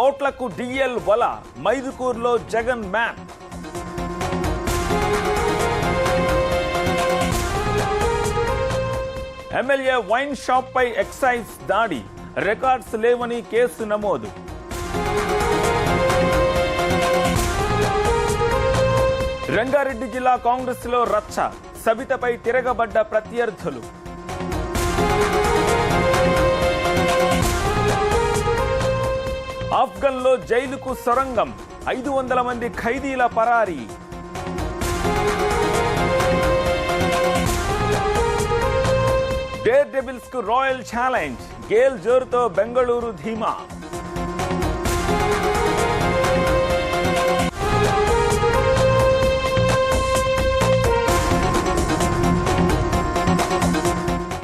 కోట్లకు డిఎల్ వల, మైదుకూరులో Jagan man. MLA wine shop పై ఎక్సైజ్ దాడి, రికార్డ్స్ లేవని కేసు నమోదు. రంగారెడ్డి జిల్లా కాంగ్రెస్ లో రచ్చ, సబితపై తిరగబడ్డ ప్రత్యర్థులు. ఆఫ్ఘన్ లో జైలుకు సొరంగం, 500 మంది ఖైదీల పరారీ. డేర్ డెవిల్స్ కు రాయల్ ఛాలెంజ్, గేల్ జోరుతో బెంగళూరు ధీమా.